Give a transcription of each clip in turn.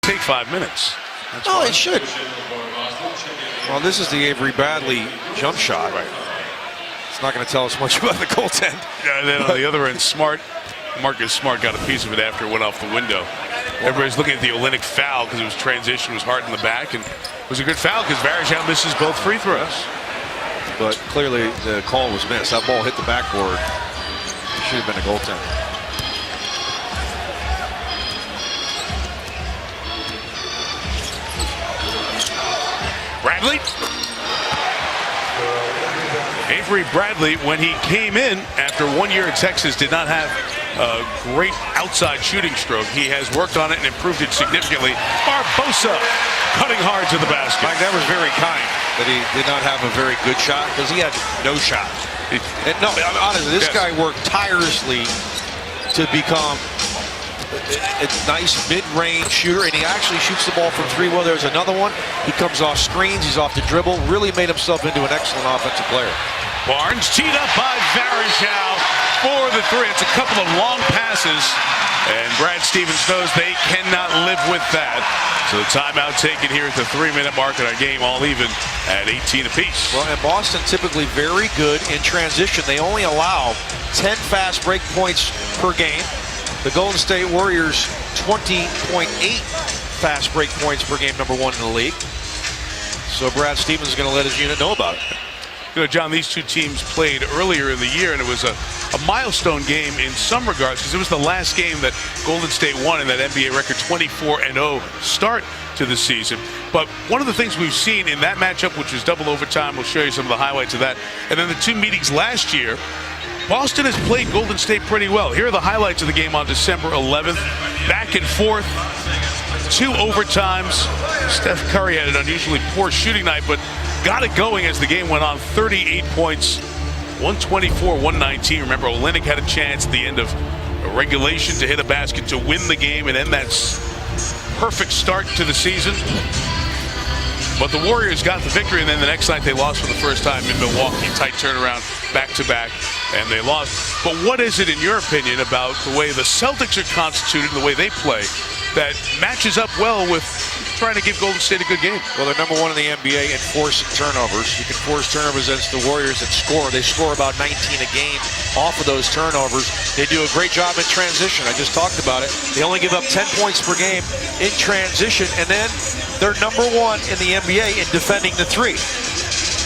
take 5 minutes. That's No, why. it should. Well, this is the Avery Bradley jump shot. Right. It's not going to tell us much about the goaltend. Yeah, and then on the other end, Marcus Smart got a piece of it after it went off the window. Everybody's looking at the Olynyk foul because it was transition, it was hard in the back, and it was a good foul because Varejao misses both free throws. But clearly the call was missed. That ball hit the backboard. It should have been a goaltender. Bradley. Avery Bradley, when he came in after 1 year at Texas, did not have a great outside shooting stroke. He has worked on it and improved it significantly. Barbosa cutting hard to the basket. Mike, that was very kind that he did not have a very good shot because he had no shot. And no, honestly, this guy worked tirelessly to become a nice mid-range shooter, and he actually shoots the ball from three. Well, there's another one. He comes off screens. He's off the dribble. Really made himself into an excellent offensive player. Barnes teed up by Varejao for the three. It's a couple of long passes, and Brad Stevens knows they cannot live with that. So the timeout taken here at the 3-minute mark in our game, all even at 18 apiece. Well, and Boston typically very good in transition. They only allow 10 fast break points per game. The Golden State Warriors 20.8 fast break points per game, #1 in the league. So Brad Stevens is going to let his unit know about it. You know, John, these two teams played earlier in the year, and it was a milestone game in some regards because it was the last game that Golden State won in that NBA record 24-0 start to the season. But one of the things we've seen in that matchup, which was double overtime, we'll show you some of the highlights of that, and then the two meetings last year, Boston has played Golden State pretty well. Here are the highlights of the game on December 11th. Back and forth, 2 overtimes. Steph Curry had an unusually poor shooting night, but got it going as the game went on. 38 points, 124-119. Remember, Olynyk had a chance at the end of regulation to hit a basket to win the game, and then that's perfect start to the season. But the Warriors got the victory, and then the next night they lost for the first time in Milwaukee. Tight turnaround, back-to-back, and they lost. But what is it, in your opinion, about the way the Celtics are constituted and the way they play that matches up well with trying to give Golden State a good game? Well, they're #1 in the NBA in forcing turnovers. You can force turnovers against the Warriors that score. They score about 19 a game off of those turnovers. They do a great job in transition. I just talked about it. They only give up 10 points per game in transition, and then they're #1 in the NBA in defending the three.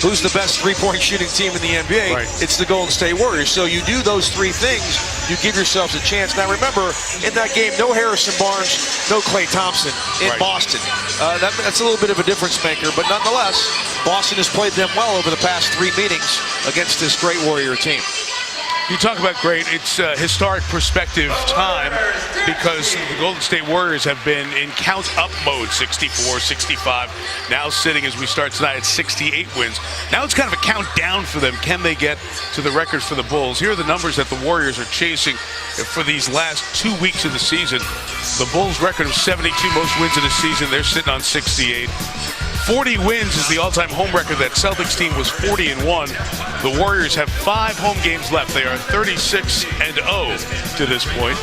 Who's the best three-point shooting team in the NBA? Right. It's the Golden State Warriors. So you do those three things, you give yourselves a chance. Now remember, in that game, no Harrison Barnes, no Klay Thompson in Right. Boston. That's a little bit of a difference maker, but nonetheless, Boston has played them well over the past 3 meetings against this great Warrior team. You talk about great, it's a historic perspective time because the Golden State Warriors have been in count-up mode, 64, 65, now sitting as we start tonight at 68 wins. Now it's kind of a countdown for them. Can they get to the record for the Bulls? Here are the numbers that the Warriors are chasing for these last 2 weeks of the season. The Bulls' record of 72, most wins of the season, they're sitting on 68. 40 wins is the all-time home record. That Celtics team was 40-1. The Warriors have 5 home games left. They are 36-0 to this point.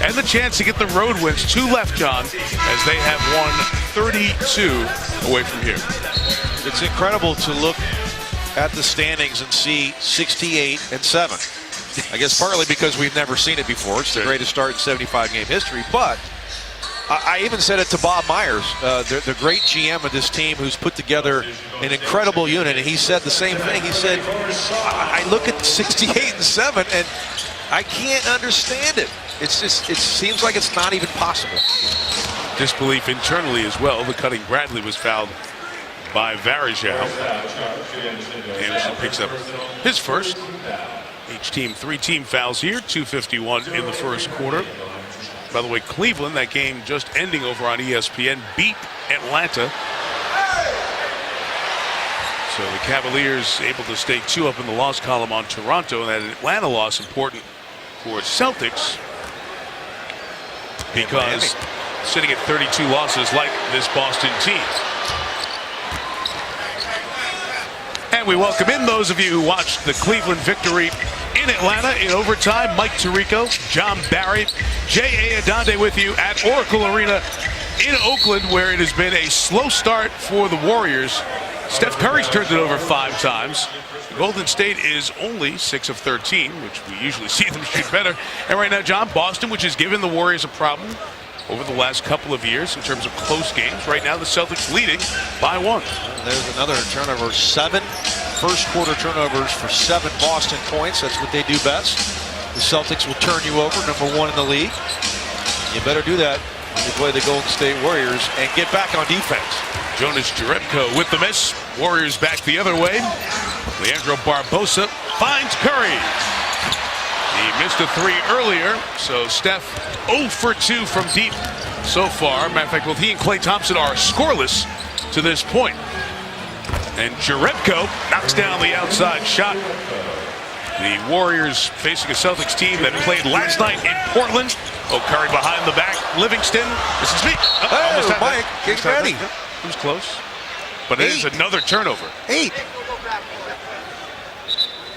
And the chance to get the road wins, 2 left, John, as they have won 32 away from here. It's incredible to look at the standings and see 68-7. I guess partly because we've never seen it before. It's the greatest start in 75-game history, but I even said it to Bob Myers, the great GM of this team who's put together an incredible unit, and he said the same thing. He said, I look at 68-7 and I can't understand it. It seems like it's not even possible. Disbelief internally as well. The cutting Bradley was fouled by Varejao. Anderson picks up his first. Each team 3 team fouls here, 2:51 in the first quarter. By the way, Cleveland, that game just ending over on ESPN, beat Atlanta. So the Cavaliers able to stay 2 up in the loss column on Toronto, and that Atlanta loss important for Celtics because sitting at 32 losses like this Boston team. And we welcome in those of you who watched the Cleveland victory in Atlanta in overtime. Mike Tirico, John Barry, J.A. Adonde with you at Oracle Arena in Oakland, where it has been a slow start for the Warriors. Steph Curry's turned it over 5 times. Golden State is only 6 of 13, which we usually see them shoot better. And right now, John, Boston, which has given the Warriors a problem over the last couple of years in terms of close games. Right now, the Celtics leading by 1. There's another turnover. 7 first quarter turnovers for 7 Boston points. That's what they do best. The Celtics will turn you over, number 1 in the league. You better do that when you play the Golden State Warriors and get back on defense. Jonas Jerebko with the miss. Warriors back the other way. Leandro Barbosa finds Curry. He missed a 3 earlier, so Steph 0 for 2 from deep so far. Matter of fact, both he and Klay Thompson are scoreless to this point. And Jerebko knocks down the outside shot. The Warriors facing a Celtics team that played last night in Portland. Oh, Curry behind the back. Livingston. This is me. Oh, Mike, get ready. It was close. But it is another turnover. 8.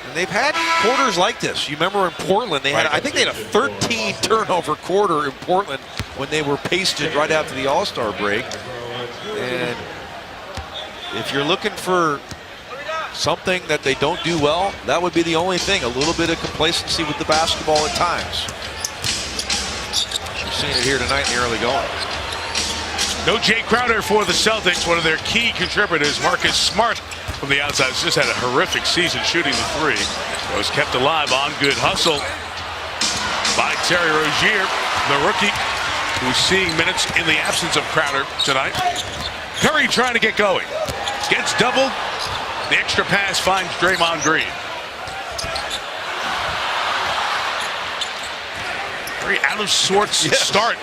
And they've had quarters like this. You remember in Portland, they had, I think they had a 13 turnover quarter in Portland when they were pasted right after the All-Star break. And if you're looking for something that they don't do well, that would be the only thing. A little bit of complacency with the basketball at times. We've seen it here tonight in the early going. No Jay Crowder for the Celtics. One of their key contributors, Marcus Smart, from the outside, has just had a horrific season shooting the 3. Was kept alive on good hustle by Terry Rozier, the rookie, who's seeing minutes in the absence of Crowder tonight. Curry trying to get going. Gets doubled. The extra pass finds Draymond Green. Very out of sorts start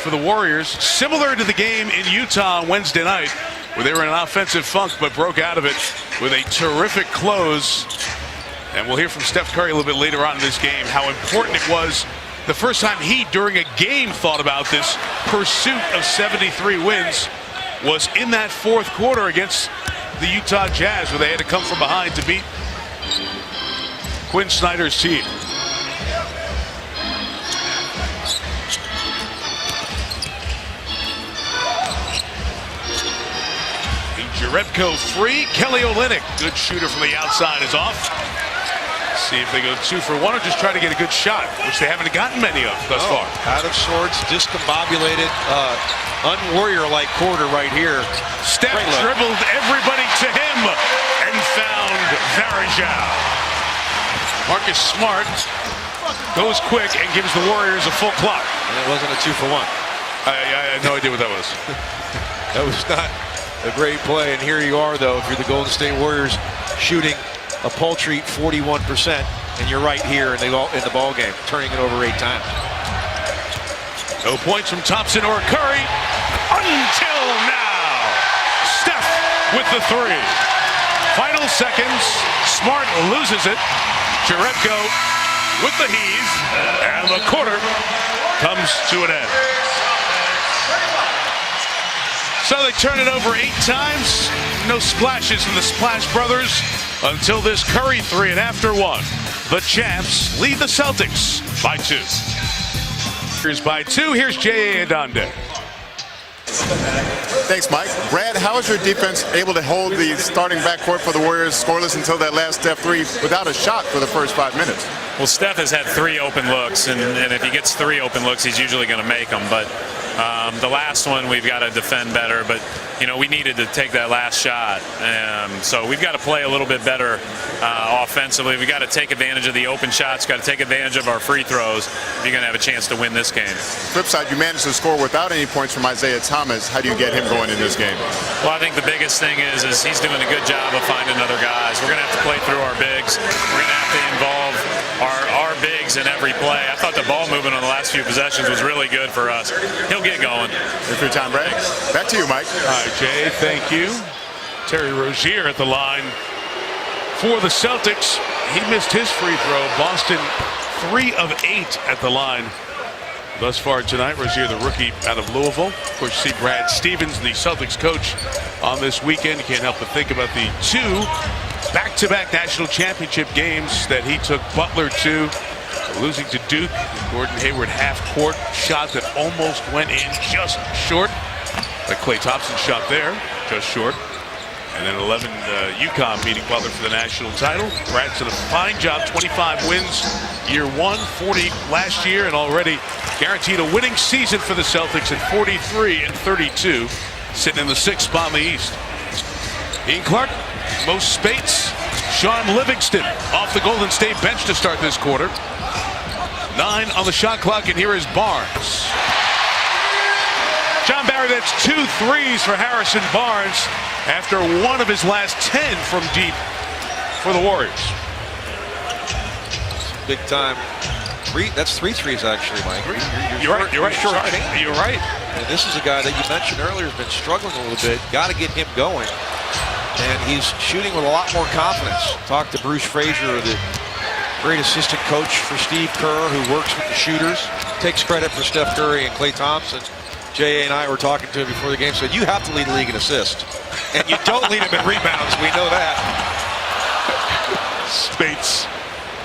for the Warriors. Similar to the game in Utah on Wednesday night, where they were in an offensive funk but broke out of it with a terrific close. And we'll hear from Steph Curry a little bit later on in this game how important it was the first time he, during a game, thought about this pursuit of 73 wins was in that 4th quarter against the Utah Jazz, where they had to come from behind to beat Quinn Snyder's team. Jerebko free. Kelly Olynyk, good shooter from the outside, is off. See if they go 2 for 1 or just try to get a good shot, which they haven't gotten many of thus far. Out of sorts, discombobulated, un-Warrior-like quarter right here. Steph dribbled everybody to him and found Varejao. Marcus Smart goes quick and gives the Warriors a full clock. And it wasn't a 2 for 1. I had no idea what that was. That was not a great play, and here you are, though, if you're the Golden State Warriors, shooting a paltry 41%, and you're right here in the ball game, turning it over 8 times. No points from Thompson or Curry until now. Steph with the 3. Final seconds. Smart loses it. Jerebko with the heave, and the quarter comes to an end. So they turn it over 8 times. No splashes from the Splash Brothers until this Curry 3, and after 1, the champs lead the Celtics by 2. Here's by 2. Here's J.A. Adonde. Thanks, Mike. Brad, how is your defense able to hold the starting backcourt for the Warriors scoreless until that last Steph 3 without a shot for the first 5 minutes? Well, Steph has had 3 open looks, and if he gets 3 open looks, he's usually going to make them. But the last one, we've got to defend better. But, you know, we needed to take that last shot. So we've got to play a little bit better offensively. We've got to take advantage of the open shots, got to take advantage of our free throws if you're going to have a chance to win this game. Flip side, you managed to score without any points from Isaiah Thomas. How do you get him going in this game? Well, I think the biggest thing is he's doing a good job of finding other guys. We're going to have to play through our bigs. We're going to have to involve our bigs in every play. I thought the ball movement on the last few possessions was really good for us. He'll get going. Thanks for your time, Brad. Back to you, Mike. All right, Jay, thank you. Terry Rozier at the line for the Celtics. He missed his free throw. Boston 3 of 8 at the line thus far tonight. Rozier, the rookie out of Louisville. Of course, you see Brad Stevens, the Celtics coach, on this weekend. You can't help but think about the 2 back-to-back national championship games that he took Butler to, losing to Duke. Gordon Hayward half-court shot that almost went in just short. Like Klay Thompson's shot there, just short. And then 11, UConn beating Butler for the national title. Brad's done a fine job, 25 wins year one, 40 last year, and already guaranteed a winning season for the Celtics at 43-32, sitting in the 6th spot in the East. Ian Clark, most Spates, Sean Livingston off the Golden State bench to start this quarter. 9 on the shot clock, and here is Barnes. John Barry, that's 2 threes for Harrison Barnes after one of his last 10 from deep for the Warriors. Big time. That's 3 threes actually, Mike. You're right. You're right. And this is a guy that you mentioned earlier has been struggling a little bit. Got to get him going. And he's shooting with a lot more confidence. Talked to Bruce Frazier, the great assistant coach for Steve Kerr, who works with the shooters. Takes credit for Steph Curry and Klay Thompson. J.A. and I were talking to him before the game, said, you have to lead the league in assists. And you don't lead him in rebounds. We know that. Spates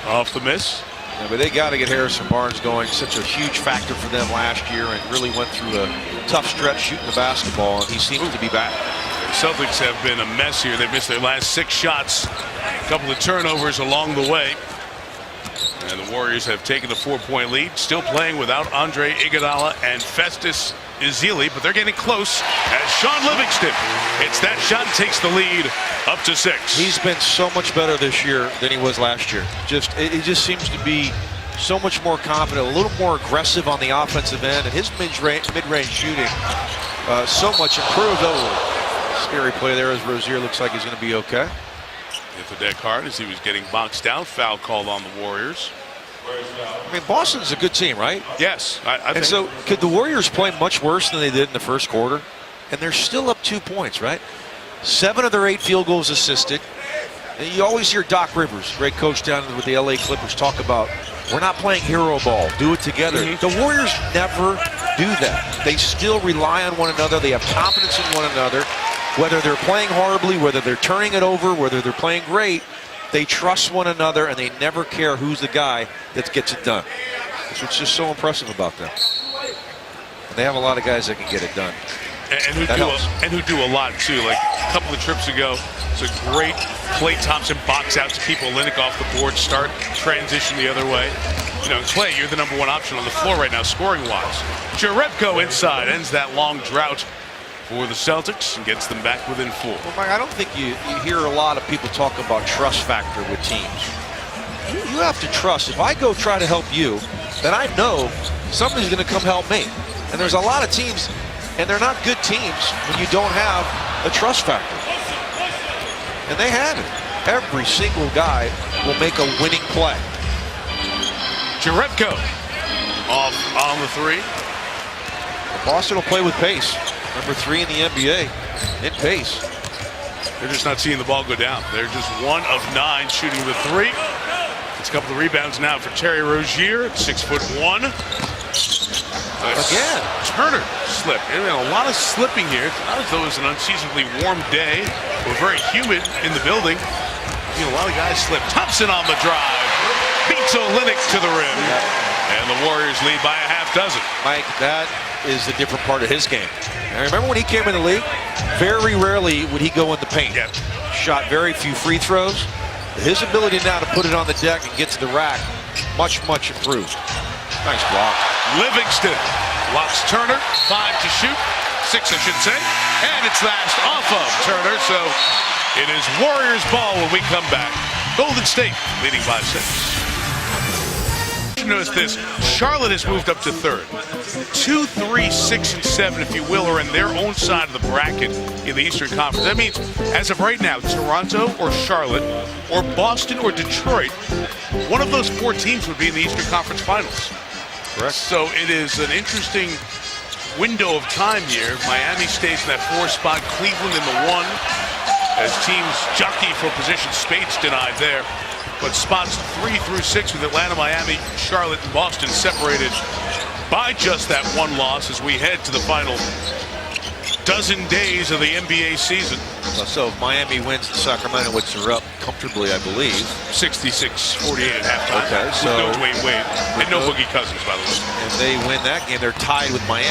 off the miss. Yeah, but they got to get Harrison Barnes going. Such a huge factor for them last year and really went through a tough stretch shooting the basketball, and he seems to be back. The Celtics have been a mess here. They've missed their last 6 shots. A couple of turnovers along the way. And the Warriors have taken the 4-point lead. Still playing without Andre Iguodala and Festus Ezeli, but they're getting close as Sean Livingston hits that shot and takes the lead up to 6. He's been so much better this year than he was last year. It just seems to be so much more confident, a little more aggressive on the offensive end, and his mid-range shooting so much improved. Oh, scary play there as Rozier looks like he's going to be okay. Hit the deck hard as he was getting boxed out. Foul called on the Warriors. I mean, Boston's a good team, right? Yes, I think. And so, could the Warriors play much worse than they did in the first quarter? And they're still up 2 points, right? 7 of their 8 field goals assisted. And you always hear Doc Rivers, great coach down with the LA Clippers, talk about, we're not playing hero ball, do it together. The Warriors never do that. They still rely on one another. They have confidence in one another. Whether they're playing horribly, whether they're turning it over, whether they're playing great, they trust one another, and they never care who's the guy that gets it done. That's what's just so impressive about them. And they have a lot of guys that can get it done. And who do a lot, too. Like a couple of trips ago, it's a great Klay Thompson box out to keep Olynyk off the board, start, transition the other way. You know, Klay, you're the #1 option on the floor right now, scoring-wise. Jerebko inside ends that long drought for the Celtics and gets them back within 4. Well, Mike, I don't think you hear a lot of people talk about trust factor with teams. You have to trust. If I go try to help you, then I know somebody's going to come help me. And there's a lot of teams, and they're not good teams when you don't have a trust factor. And they have it. Every single guy will make a winning play. Jerebko off on the 3. Boston will play with pace. #3 in the NBA in pace. They're just not seeing the ball go down. They're just 1 of 9 shooting the 3. It's a couple of rebounds now for Terry Rozier, 6'1". Again, Turner slipped. And a lot of slipping here. It's not as though it's an unseasonably warm day or very humid in the building. You know, a lot of guys slip. Thompson on the drive. Beats Olynyk to the rim. And the Warriors lead by a half dozen. Mike, that is the different part of his game. I remember when he came in the league, very rarely would he go in the paint. Yeah. Shot very few free throws. His ability now to put it on the deck and get to the rack, much, much improved. Nice block. Livingston locks Turner, 5 to shoot, 6 I should say, and it's last off of Turner, so it is Warriors ball when we come back. Golden State leading by 6. Notice this, Charlotte has moved up to 3rd. 2, 3, 6, and 7, if you will, are in their own side of the bracket in the Eastern Conference. That means, as of right now, Toronto or Charlotte or Boston or Detroit, one of those 4 teams would be in the Eastern Conference Finals. Correct. So it is an interesting window of time here. Miami stays in that 4 spot, Cleveland in the 1, as teams jockey for position. Spates denied there. But spots 3 through 6 with Atlanta, Miami, Charlotte, and Boston separated by just that 1 loss as we head to the final dozen days of the NBA season. So if Miami wins in Sacramento, which are up comfortably, I believe. 66-48 at halftime. Okay, so with no Dwayne Wade and no Boogie Cousins, by the way. If they win that game, they're tied with Miami.